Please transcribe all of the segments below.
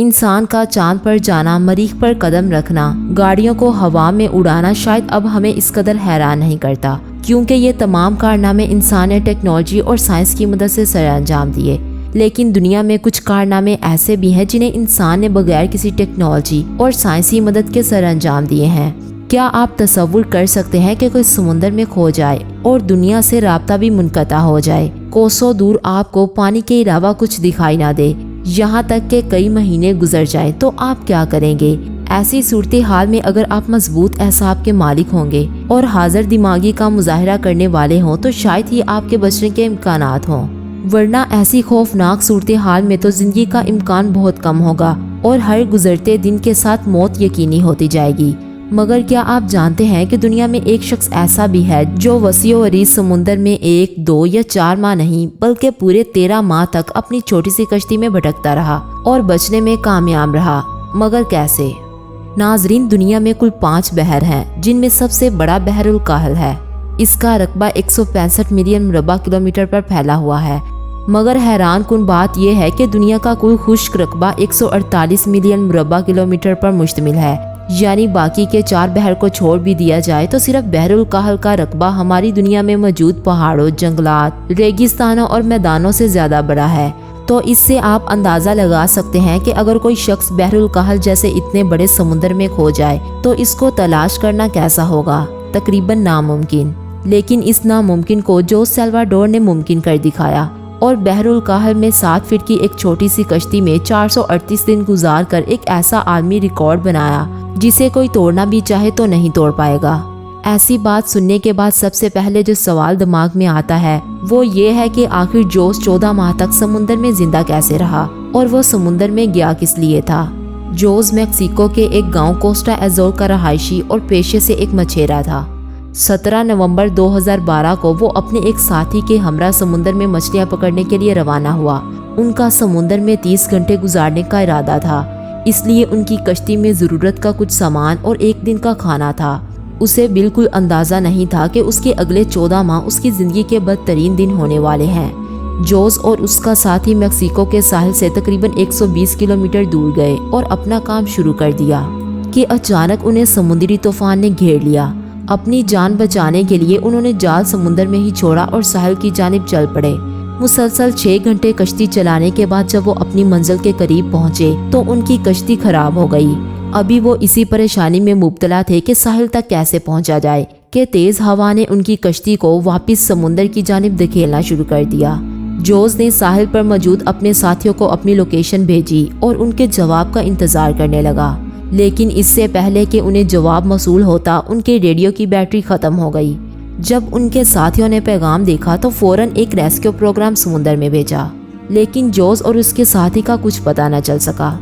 इंसान का चांद पर जाना, मरीख पर कदम रखना, गाड़ियों को हवा में उड़ाना शायद अब हमें इस कदर हैरान नहीं करता, क्योंकि ये तमाम कारनामे इंसान ने टेक्नोलॉजी और साइंस की मदद से सरअंजाम दिए। लेकिन दुनिया में कुछ कारनामे ऐसे भी हैं जिन्हें इंसान ने बगैर किसी टेक्नोलॉजी और साइंसी मदद के सरअंजाम दिए हैं। क्या आप तसव्वुर कर सकते हैं कि कोई समुद्र में खो जाए और दुनिया से राब्ता भी मुनक़ता हो जाए, कोसों दूर आपको पानी के अलावा कुछ दिखाई ना दे, यहाँ तक कि कई महीने गुजर जाएं, तो आप क्या करेंगे? ऐसी सूरत हाल में अगर आप मजबूत एहसास के मालिक होंगे और हाजिर दिमागी का मुजाहिरा करने वाले हों तो शायद ही आपके बचने के इम्कानात हों, वरना ऐसी खौफनाक सूरत हाल में तो जिंदगी का इम्कान बहुत कम होगा और हर गुजरते दिन के साथ मौत यकीनी होती जाएगी। मगर क्या आप जानते हैं कि दुनिया में एक शख्स ऐसा भी है जो वसीओ अरीज समुंदर में 1, 2 या 4 माह नहीं बल्कि पूरे 13 माह तक अपनी छोटी सी कश्ती में भटकता रहा और बचने में कामयाब रहा। मगर कैसे? नाजरीन, दुनिया में कुल 5 बहर हैं, जिनमें सबसे बड़ा बहरुल काहल है। इसका रकबा 165 मिलियन मुरब्बा किलोमीटर पर फैला हुआ है। मगर हैरान कुन बात यह है कि दुनिया का कुल खुश्क रकबा 148 मिलियन मुरब्बा किलोमीटर पर मुश्तमिल है, यानी बाकी के 4 बहर को छोड़ भी दिया जाए तो सिर्फ बहरुल काहल का रकबा हमारी दुनिया में मौजूद पहाड़ों, जंगलात, रेगिस्तानों और मैदानों से ज्यादा बड़ा है। तो इससे आप अंदाजा लगा सकते हैं कि अगर कोई शख्स बहरुल काहल जैसे इतने बड़े समुद्र में खो जाए तो इसको तलाश करना कैसा होगा? तकरीबन नामुमकिन। लेकिन इस नामुमकिन को जोस सल्वाडोर ने मुमकिन कर दिखाया और बहरुल काहल में 7 फीट की एक छोटी सी कश्ती में 438 दिन गुजार कर एक ऐसा आलमी रिकॉर्ड बनाया जिसे कोई तोड़ना भी चाहे तो नहीं तोड़ पाएगा। ऐसी बात सुनने के बाद सबसे पहले जो सवाल दिमाग में आता है वो ये है कि आखिर जोस 14 माह तक समुंदर में जिंदा कैसे रहा और वो समुंदर में गया किस लिए था। जोस मैक्सिको के एक गांव कोस्टा एजोर का रहायशी और पेशे से एक मछेरा था। 17 नवंबर 2012 को वो अपने एक साथी के हमरा समुंदर में मछलियां पकड़ने के लिए रवाना हुआ। उनका समुंदर में 30 घंटे गुजारने का इरादा था, इसलिए उनकी कश्ती में ज़रूरत का कुछ सामान और एक दिन का खाना था। उसे बिल्कुल अंदाज़ा नहीं था कि उसके अगले 14 माह उसकी ज़िंदगी के बदतरीन दिन होने वाले हैं। जोस और उसका साथी मैक्सिको के साहिल से तकरीबन 120 किलोमीटर दूर गए और अपना काम शुरू कर दिया कि अचानक उन्हें समुद्री तूफान ने घेर लिया। अपनी जान बचाने के लिए उन्होंने जाल समुंदर में ही छोड़ा और साहिल की जानिब चल पड़े। मुसलसल 6 घंटे कश्ती चलाने के बाद जब वो अपनी मंजिल के करीब पहुंचे तो उनकी कश्ती खराब हो गई। अभी वो इसी परेशानी में मुब्तला थे कि साहिल तक कैसे पहुंचा जाए कि तेज हवा ने उनकी कश्ती को वापस समुंदर की जानिब धकेलना शुरू कर दिया। जोस ने साहिल पर मौजूद अपने साथियों को अपनी लोकेशन भेजी और उनके जवाब का इंतजार करने लगा। लेकिन इससे पहले कि उन्हें जवाब मौसूल होता उनके रेडियो की बैटरी खत्म हो गई। जब उनके साथियों ने पैगाम देखा तो फौरन एक रेस्क्यू प्रोग्राम समुंदर में भेजा, लेकिन जोस और उसके साथी का कुछ पता न चल सका।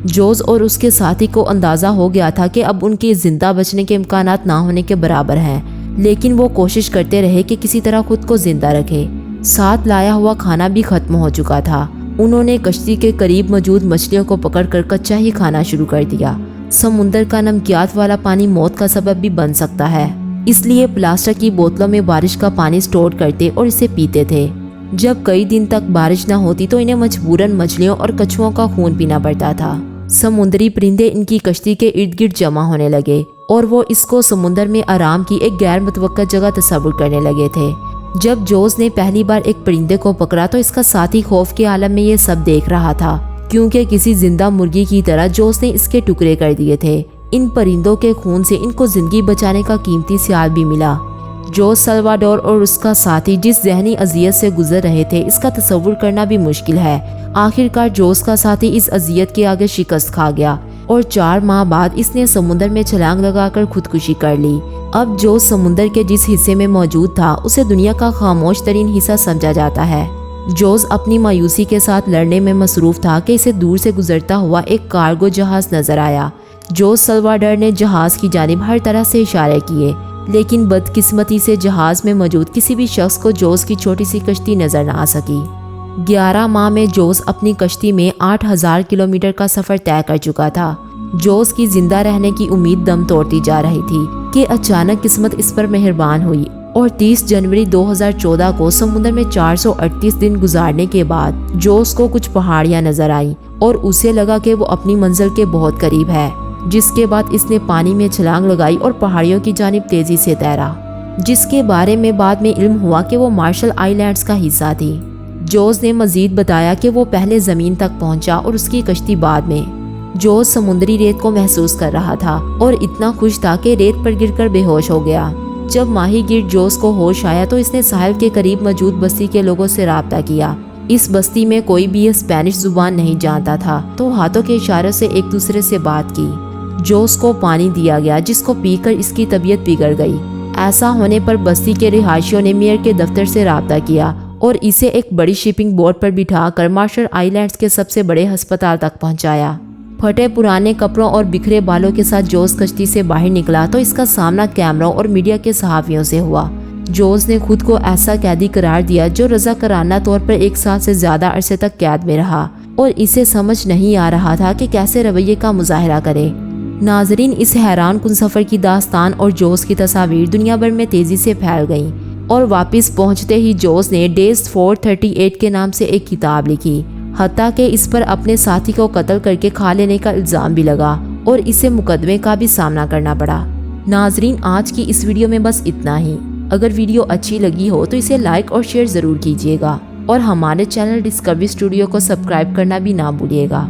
जोस और उसके साथी को अंदाज़ा हो गया था कि अब उनके जिंदा बचने के इम्कानात ना होने के बराबर हैं, लेकिन वो कोशिश करते रहे कि किसी तरह खुद को जिंदा रखे। साथ लाया हुआ खाना भी खत्म हो चुका था। उन्होंने कश्ती के करीब मौजूद मछलियों को पकड़कर कच्चा ही खाना शुरू कर दिया। समुंदर का नमकियात वाला पानी मौत का सबब भी बन सकता है, इसलिए प्लास्टिक की बोतलों में बारिश का पानी स्टोर करते और इसे पीते थे। जब कई दिन तक बारिश न होती तो इन्हें मजबूरन मछलियों और कछुओं का खून पीना पड़ता था। समुद्री परिंदे इनकी कश्ती के इर्द गिर्द जमा होने लगे और वो इसको समुंदर में आराम की एक गैर मुतवक्का जगह तस्वुर करने लगे थे। जब जोस ने पहली बार एक परिंदे को पकड़ा तो इसका साथी खौफ के आलम में ये सब देख रहा था, क्योंकि किसी जिंदा मुर्गी की तरह जोस ने इसके टुकड़े कर दिए थे। इन परिंदों के खून से इनको जिंदगी बचाने का कीमती सियाल भी मिला। जोस सल्वाडोर और उसका साथी जिस ज़हनी अजियत से गुजर रहे थे इसका तस्वुर करना भी मुश्किल है। आखिरकार जोस का साथी इस अजियत के आगे शिकस्त खा गया और 4 माह बाद इसने समुद्र में छलांग लगाकर खुदकुशी कर ली। अब जोस समुद्र के जिस हिस्से में मौजूद था उसे दुनिया का खामोश तरीन हिस्सा समझा जाता है। जोस अपनी मायूसी के साथ लड़ने में मसरूफ था कि इसे दूर से गुजरता हुआ एक कार्गो जहाज नजर आया। जोस सल्वाडोर ने जहाज की जानिब हर तरह से इशारे किए, लेकिन बदकिस्मती से जहाज में मौजूद किसी भी शख्स को जोस की छोटी सी कश्ती नजर न आ सकी। 11 माह में जोस अपनी कश्ती में 8000 किलोमीटर का सफर तय कर चुका था। जोस की जिंदा रहने की उम्मीद दम तोड़ती जा रही थी कि अचानक किस्मत इस पर मेहरबान हुई और 30 जनवरी 2014 को समुद्र में 438 दिन गुजारने के बाद जोस को कुछ पहाड़ियां नजर आई और उसे लगा कि वो अपनी मंजिल के बहुत करीब है, जिसके बाद इसने पानी में छलांग लगाई और पहाड़ियों की जानिब तेजी से तैरा, जिसके बारे में बाद में इल्म हुआ कि वो मार्शल आइलैंड्स का हिस्सा थी। जोस ने मजीद बताया कि वो पहले जमीन तक पहुंचा और उसकी कश्ती बाद में। जोस समुद्री रेत को महसूस कर रहा था और इतना खुश था कि रेत पर गिरकर बेहोश हो गया। जब माहीगीर जोस को होश आया तो इसने साहिल के करीब मौजूद बस्ती के लोगों से राब्ता किया। इस बस्ती में कोई भी स्पेनिश जुबान नहीं जानता था, तो हाथों के इशारों से एक दूसरे से बात की। जोस को पानी दिया गया, जिसको पीकर इसकी तबीयत बिगड़ गई। ऐसा होने पर बस्ती के रिहायशियों ने मेयर के दफ्तर से राब्ता किया और इसे एक बड़ी शिपिंग बोट पर बिठाकर मार्शल आइलैंड्स के सबसे बड़े अस्पताल तक पहुंचाया। फटे पुराने कपड़ों और बिखरे बालों के साथ जोस कश्ती से बाहर निकला तो इसका सामना कैमरों और मीडिया के सहाफियों से हुआ। जोस ने खुद को ऐसा कैदी करार दिया जो रज़ाकाराना तौर पर 1 साल से ज्यादा अरसे तक कैद में रहा और इसे समझ नहीं आ रहा था कि कैसे रवैये का मुजाहरा करे। नाजरीन, इस हैरान कुन सफर की दास्तान और जोस की तस्वीर दुनिया भर में तेजी से फैल गई और वापस पहुंचते ही जोस ने डेज 438 के नाम से एक किताब लिखी। हत्ता कि इस पर अपने साथी को कत्ल करके खा लेने का इल्ज़ाम भी लगा और इसे मुकदमे का भी सामना करना पड़ा। नाजरीन, आज की इस वीडियो में बस इतना ही। अगर वीडियो अच्छी लगी हो तो इसे लाइक और शेयर ज़रूर कीजिएगा और हमारे चैनल डिस्कवरी स्टूडियो को सब्सक्राइब करना भी ना भूलिएगा।